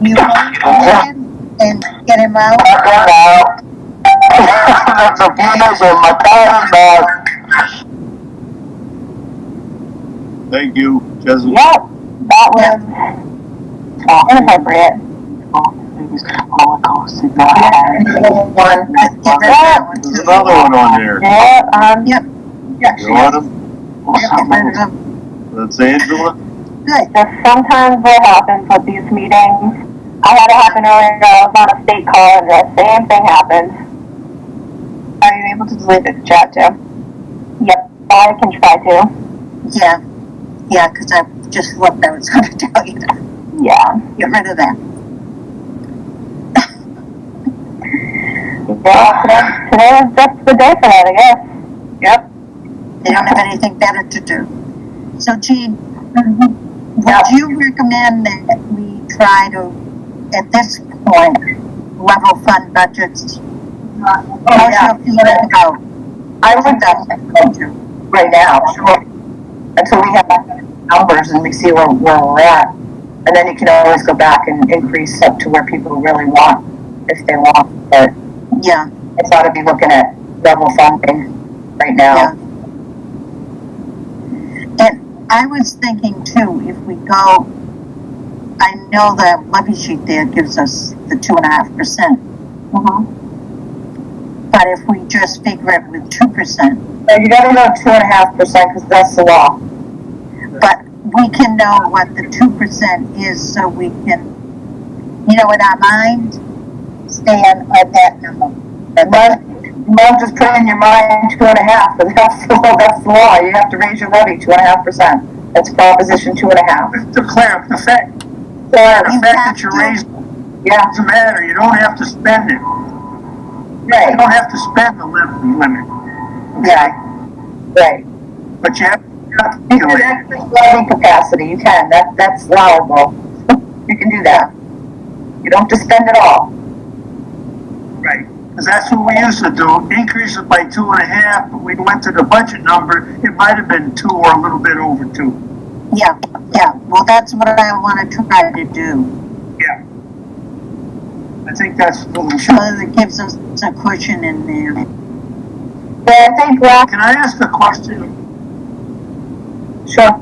You and get him out? Thank you, Jessica. Yep, that was inappropriate. There's another one on there. Yeah, Yep. You want him? Get rid of him. That's Angela? Good. just sometimes what happens with these meetings. I had it happen earlier. I was on a state call and the same thing happened. Are you able to delete the chat too? Yep, I can try to. Yeah. Yeah, because I just looked, I was going to tell you to Yeah. get rid of that. Yeah, today is just the day for that, I guess. Yep. They don't have anything better to do. So, Jean, would you recommend that we try to, at this point, level fund budgets? How's your feeling about? I would definitely do right now, sure. Until we have numbers and we see where we're at. And then you can always go back and increase up to where people really want, if they want. But Yeah. it's ought to be looking at level funding right now. Yeah. And I was thinking too, if we go, I know the levy sheet there gives us the 2.5%. But if we just figure it with 2%, So you gotta know 2.5% because that's the law. but we can know what the 2% is so we can, in our mind, stand at that number. Mom just put in your mind 2.5, but that's the law. You have to raise your levy 2.5%. That's Proposition 2.5. To clarify, the fact that you raise, Yeah, doesn't matter, you don't have to spend it. You right, don't have to spend the limit, yeah, right. but you have to You can calculate. access levy capacity, you can, that's allowable. You can do that. You don't have to spend it all. Right, because that's what we used to do, increase it by 2.5, but we went to the budget number, it might have been 2 or a little bit over 2. Yeah, well, that's what I want to try to do. Yeah. I think that's what we So should. it gives us a cushion in there. Yeah, I think last, Can I ask a question? sure.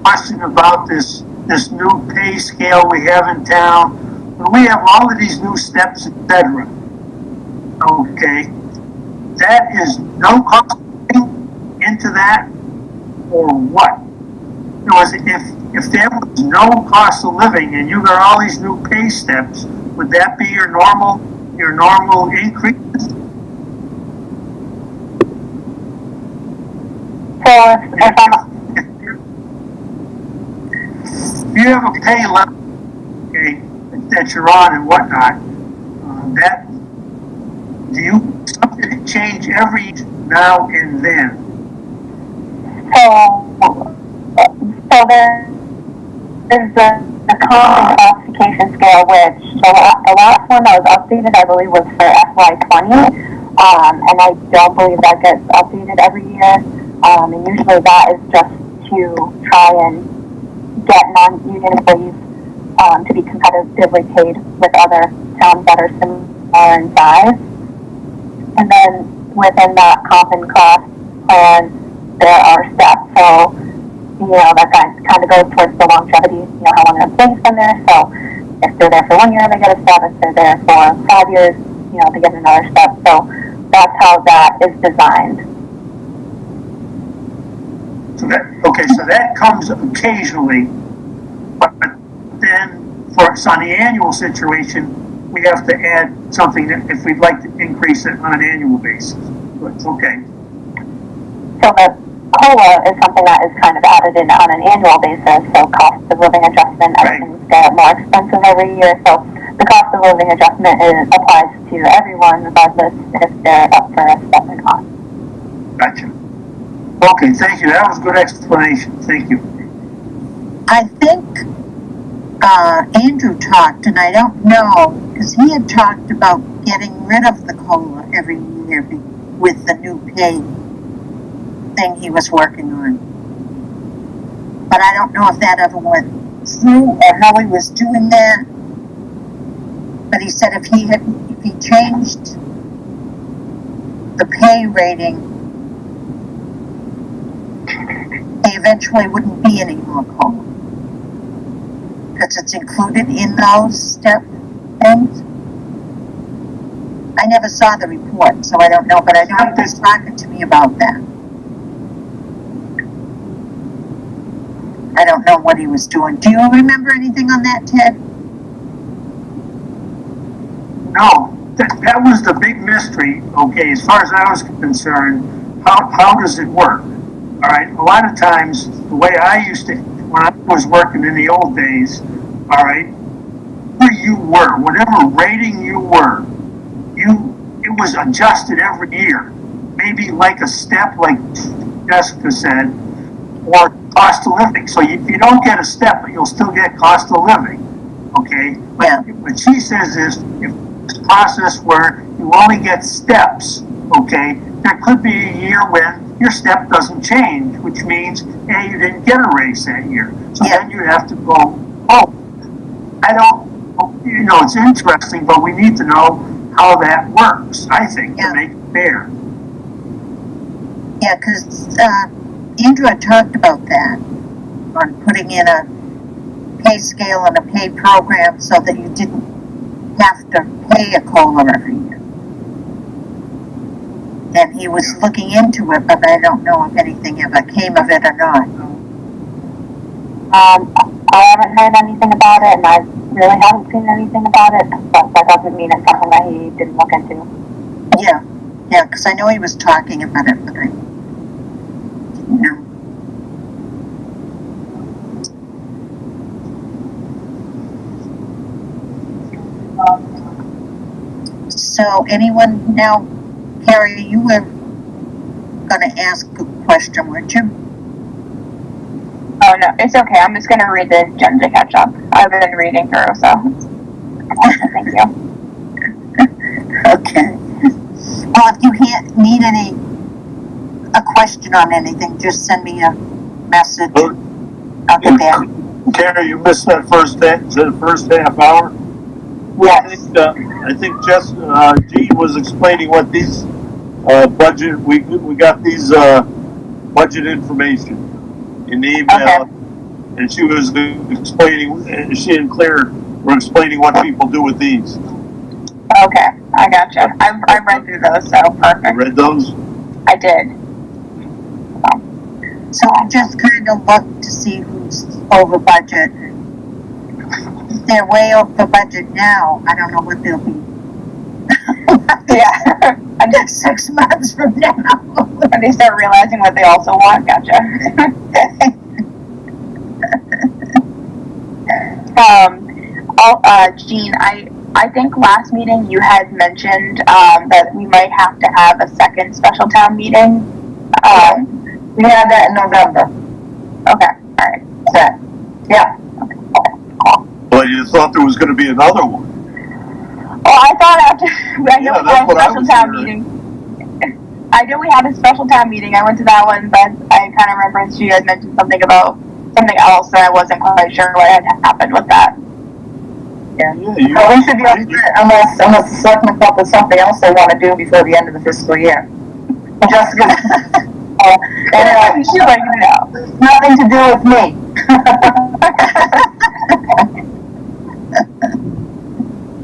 Question about this new pay scale we have in town. When we have all of these new steps, etc. Okay, that is no cost into that, or what? In other words, if there was no cost of living and you got all these new pay steps, would that be your normal increase? So if I'm, If you have a pay level, okay, that you're on and whatnot, that, do you, something change every now and then? so there's the common classification scale, which the last one that was updated, I believe, was for FY20, and I don't believe that gets updated every year. And usually that is just to try and get non-union employees to be competitively paid with other towns that are similar in size. And then within that comp and cost plan, there are steps. So, that kind of goes towards the longevity, how long an employee's been there. So if they're there for 1 year, they get a step. If they're there for 5 years, they get another step. So that's how that is designed. So that comes occasionally, but then so on the annual situation, we have to add something that if we'd like to increase it on an annual basis. But okay. So the COLA is something that is kind of added in on an annual basis. So cost of living adjustment, everything's get more expensive every year. So the cost of living adjustment applies to everyone, regardless if they're up for a step or not. Gotcha. Okay, thank you. That was a good explanation. Thank you. I think Andrew talked, and I don't know, because he had talked about getting rid of the COLA every year with the new pay thing he was working on. But I don't know if that ever went through or how he was doing that. But he said if he changed the pay rating, they eventually wouldn't be any more COLA. Because it's included in those step things. I never saw the report, so I don't know, but I know he was talking to me about that. I don't know what he was doing. Do you remember anything on that, Ted? No, that was the big mystery. Okay, as far as I was concerned, how does it work? All right, a lot of times the way I used to, when I was working in the old days, all right, where you were, whatever rating you were, it was adjusted every year. Maybe like a step, like Jessica said, or cost of living. So if you don't get a step, you'll still get cost of living. Okay? Yeah. What she says is, if this process where you only get steps, okay, there could be a year when your step doesn't change, which means, hey, you didn't get a raise that year. So then you have to go, it's interesting, but we need to know how that works, I think, to make it fair. Yeah, because Andrew had talked about that, on putting in a pay scale and a pay program so that you didn't have to pay a COLA every year. And he was looking into it, but I don't know if anything ever came of it or not. I haven't heard anything about it, and I really haven't seen anything about it, but that doesn't mean it's something that he didn't look into. Yeah, because I know he was talking about it, but I didn't know. So anyone now, Carrie, you were going to ask a question, weren't you? Oh, no, it's okay. I'm just going to read the agenda to catch up. I've been reading through, so thank you. Okay. Well, if you need a question on anything, just send me a message. I'll get back. Terry, you missed that first half hour. Yes. I think Jean was explaining what these budget. We got these budget information in the email, Okay. and she was explaining. She and Claire were explaining what people do with these. Okay, I gotcha. I've read through those, so You perfect. read those? I did. So I just kind of looked to see who's over budget. If they're way over budget now, I don't know what they'll be. Yeah. I got 6 months from now. And they start realizing what they also want. Gotcha. Jean, I think last meeting you had mentioned that we might have to have a second special town meeting. We had that in November. Okay, all right. That, yeah. But you thought there was going to be another one. Well, I thought after I know Yeah, we that's had a what I special was town hearing. meeting. I know we had a special town meeting. I went to that one, but I kind of remember she had mentioned something about something else, and I wasn't quite sure what had happened with that. Yeah, Well, we should be able to, unless the selectmen come up with something else they want to do before the end of the fiscal year. Jessica, and She's like, no. nothing to do with me.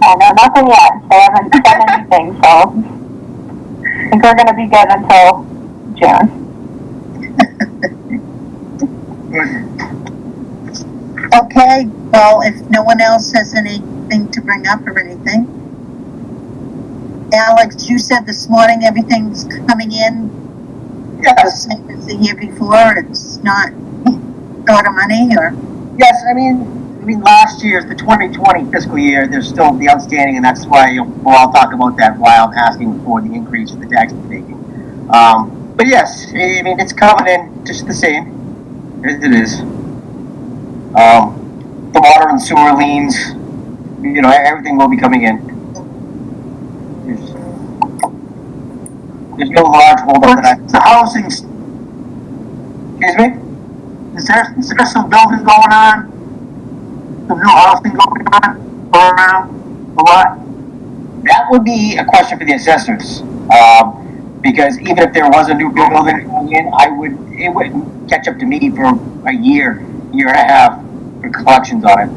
No, nothing yet. They haven't done anything, so I think we're going to be good until June. Okay, well, if no one else has anything to bring up or anything. Alex, you said this morning everything's coming in the Yes, same as the year before. It's not short of money, or? yes, I mean, last year's, the 2020 fiscal year, there's still the outstanding, and that's why I'll talk about that while I'm asking for the increase for the tax taking. But yes, I mean, it's coming in just the same. It is. The water and sewer liens, everything will be coming in. There's no large holdup that What's the housing, excuse me? is there some building going on? Some new housing going on all around a lot? That would be a question for the assessors. Because even if there was a new building going in, it wouldn't catch up to me for a year and a half for collections on it.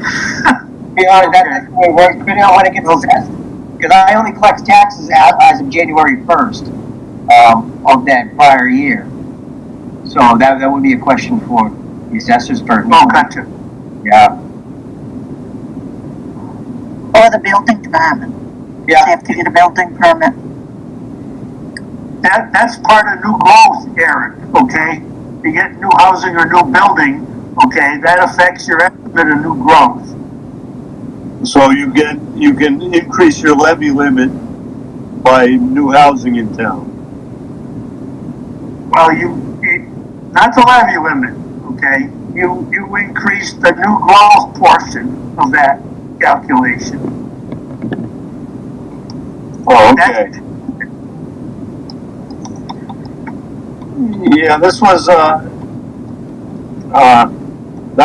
Be honest, that's the way it works, depending on when it gets assessed. Because I only collect taxes as of January 1st of that prior year. So that would be a question for the assessors first. Oh, gotcha. Yeah. Or the building department. They Yeah. have to get a building permit. That's part of new growth, Eric, okay? You get new housing or new building, okay, that affects your estimate of new growth. So you can increase your levy limit by new housing in town. Well, not the levy limit, okay? You increase the new growth portion of that calculation. Oh, okay. Yeah, this was that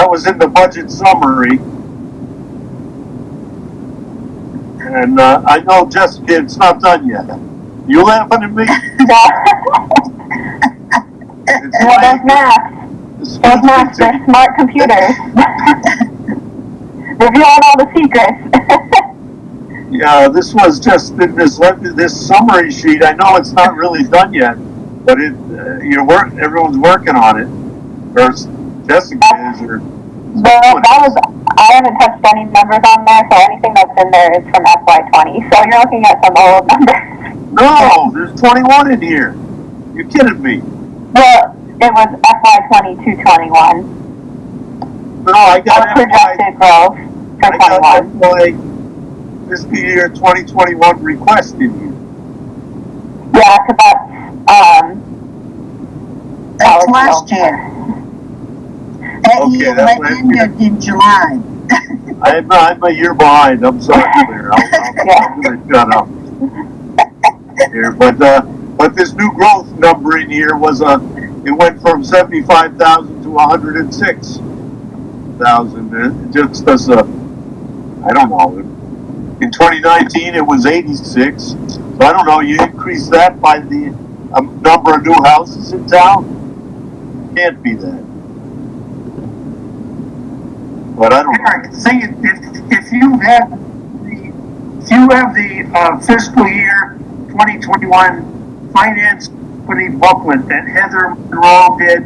was in the budget summary, and I know, Jessica, it's not done yet. You laughing at me? It's Well, those like- math. it's Those maths, they're smart computers. Revealing all the secrets. Yeah, this was just in this summary sheet. I know it's not really done yet, but everyone's working on it. Or Jessica is, or I haven't touched any numbers on there, so anything that's in there is from FY20. So you're looking at some old numbers. no, there's 21 in here. You're kidding me. Well, it was FY20 to 21. No, I got Our projected growth for 21. my fiscal year 2021 request in here. Yeah, because That's was last no- year. That Okay, year that's went last ended in July. I'm a year behind. I'm sorry, Claire. I'm gonna shut up here. But this new growth number in here was it went from 75,000 to 106. 100,000. It just does I don't know. In 2019, it was 86. So I don't know. You increase that by the number of new houses in town. Can't be that. But I don't know. Eric, say if you have the fiscal year 2021 finance company booklet that Heather Monroe did,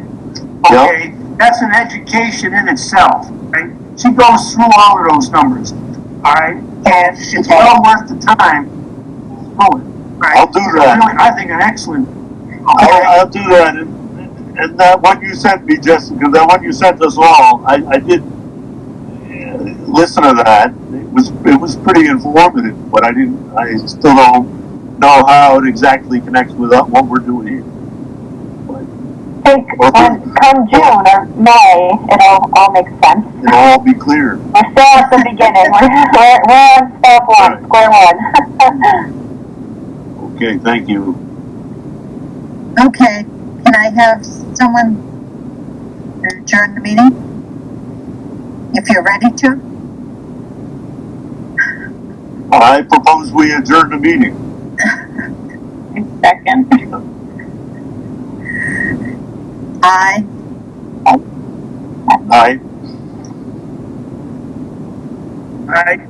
okay, that's an education in itself, right? She goes through all of those numbers, all right? And it's well worth the time. Right? I'll do that. Really, I think an excellent. I'll do that. And that one you sent me, Jessica, that one you sent us all, I did listen to that. It was pretty informative, but I still don't know how it exactly connects with what we're doing here. I think come June or May, it'll all make sense. It'll all be clear. We're still at the beginning. We're on step one, Right. square one. Okay, thank you. Okay, can I have someone adjourn the meeting? If you're ready to? I propose we adjourn the meeting. Second. Aye. Aye. All right.